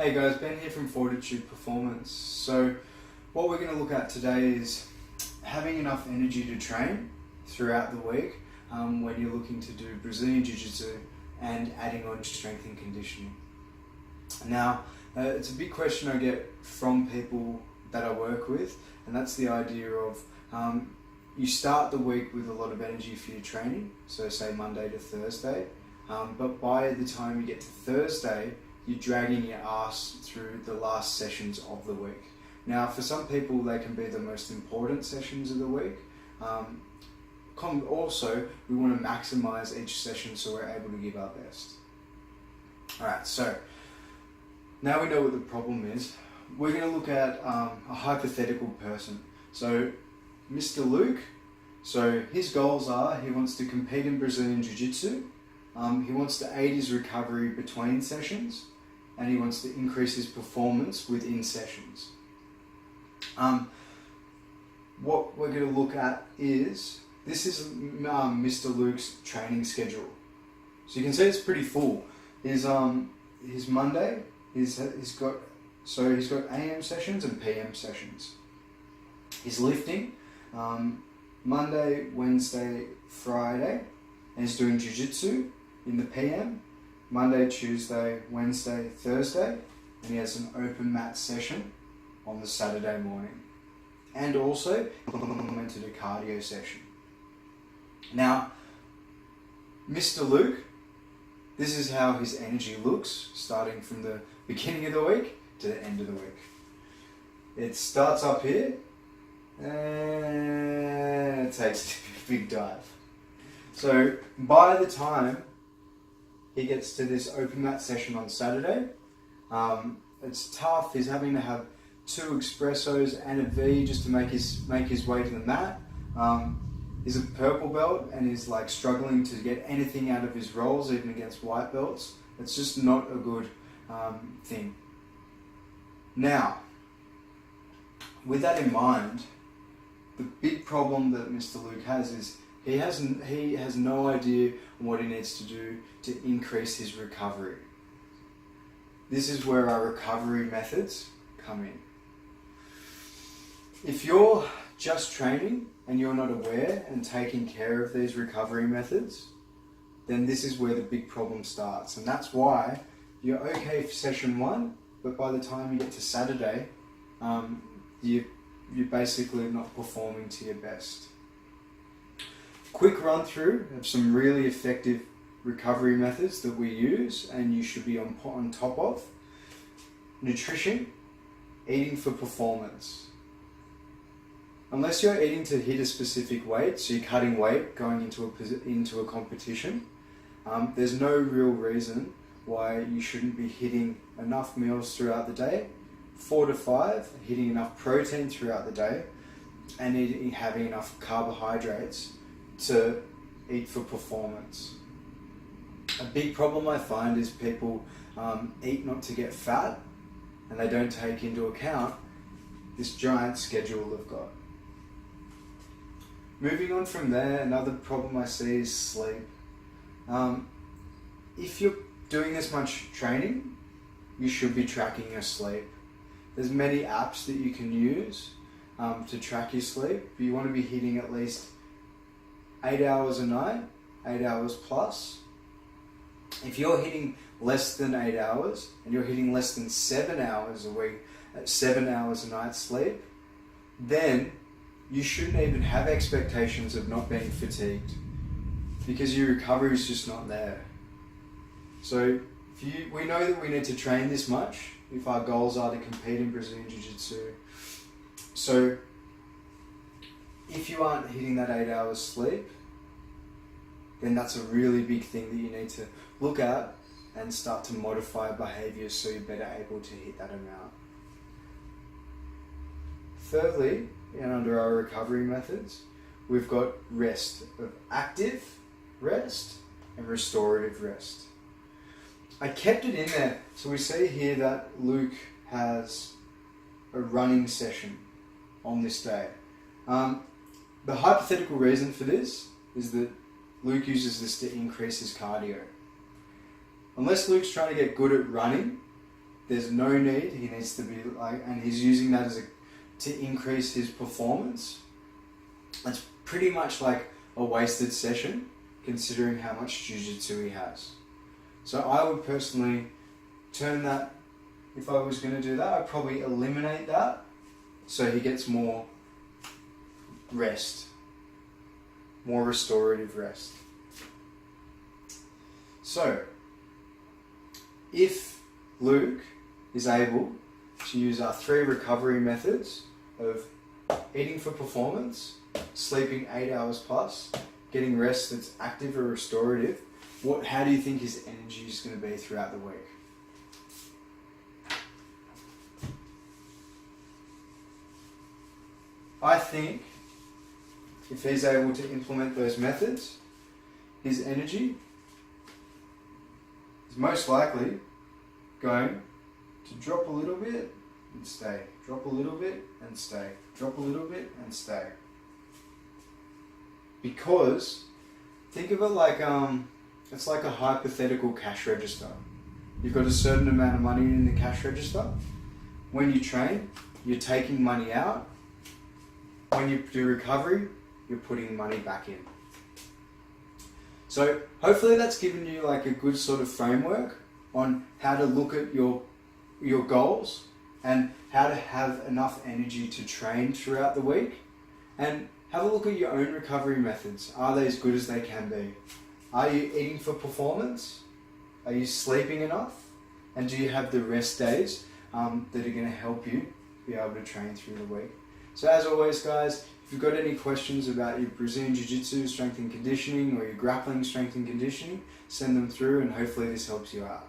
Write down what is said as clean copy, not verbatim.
Hey guys, Ben here from Fortitude Performance. So what we're going to look at today is having enough energy to train throughout the week when you're looking to do Brazilian Jiu-Jitsu and adding on strength and conditioning. Now, it's a big question I get from people that I work with, and that's the idea of you start the week with a lot of energy for your training, so say Monday to Thursday, but by the time you get to Thursday, you're dragging your ass through the last sessions of the week. Now, for some people, they can be the most important sessions of the week. Also, we want to maximize each session so we're able to give our best. Alright, so now we know what the problem is. We're going to look at a hypothetical person. So, Mr. Luke, so his goals are he wants to compete in Brazilian Jiu-Jitsu, he wants to aid his recovery between sessions, and he wants to increase his performance within sessions. What we're going to look at is, this is Mr. Luke's training schedule. So you can see it's pretty full. His Monday, he's got AM sessions and PM sessions. His lifting, Monday, Wednesday, Friday, and he's doing Jiu-Jitsu in the PM. Monday, Tuesday, Wednesday, Thursday, and he has an open mat session on the Saturday morning. And also implemented a cardio session. Now, Mr. Luke, this is how his energy looks, starting from the beginning of the week to the end of the week. It starts up here, and it takes a big dive. So, by the time he gets to this open mat session on Saturday, it's tough. He's having to have 2 espressos and a V just to make his way to the mat. He's a purple belt and he's like struggling to get anything out of his rolls, even against white belts. It's just not a good thing. Now, with that in mind, the big problem that Mr. Luke has is he has no idea what he needs to do to increase his recovery. This is where our recovery methods come in. If you're just training and you're not aware and taking care of these recovery methods, then this is where the big problem starts. And that's why you're okay for session 1, but by the time you get to Saturday, you're basically not performing to your best. Quick run through of some really effective recovery methods that we use and you should be on top of. Nutrition, eating for performance. Unless you're eating to hit a specific weight, so you're cutting weight going into a competition, there's no real reason why you shouldn't be hitting enough meals throughout the day, 4 to 5, hitting enough protein throughout the day, and having enough carbohydrates to eat for performance. A big problem I find is people eat not to get fat, and they don't take into account this giant schedule they've got. Moving on from there, another problem I see is sleep. If you're doing this much training, you should be tracking your sleep. There's many apps that you can use to track your sleep, but you want to be hitting at least 8 hours a night, 8 hours plus. If you're hitting less than 8 hours and you're hitting less than 7 hours a week, 7 hours a night sleep, then you shouldn't even have expectations of not being fatigued because your recovery is just not there. So we know that we need to train this much if our goals are to compete in Brazilian Jiu-Jitsu. So if you aren't hitting that 8 hours sleep, then that's a really big thing that you need to look at and start to modify behaviours so you're better able to hit that amount. Thirdly, and under our recovery methods, we've got rest of active rest and restorative rest. I kept it in there. So we see here that Luke has a running session on this day. The hypothetical reason for this is that Luke uses this to increase his cardio. Unless Luke's trying to get good at running, there's no need. He needs to be like, and he's using that to increase his performance. It's pretty much like a wasted session, considering how much jiu-jitsu he has. So I would personally turn that, if I was going to do that, I'd probably eliminate that so he gets more rest, more restorative rest. So, if Luke is able to use our 3 recovery methods of eating for performance, sleeping 8 hours plus, getting rest that's active or restorative, how do you think his energy is going to be throughout the week? I think if he's able to implement those methods, his energy is most likely going to drop a little bit and stay, drop a little bit and stay, drop a little bit and stay. Because think of it like it's like a hypothetical cash register. You've got a certain amount of money in the cash register. When you train, you're taking money out. When you do recovery, you're putting money back in. So hopefully that's given you like a good sort of framework on how to look at your goals and how to have enough energy to train throughout the week. And have a look at your own recovery methods. Are they as good as they can be? Are you eating for performance? Are you sleeping enough? And do you have the rest days that are going to help you be able to train through the week? So as always, guys, if you've got any questions about your Brazilian Jiu-Jitsu strength and conditioning or your grappling strength and conditioning, send them through and hopefully this helps you out.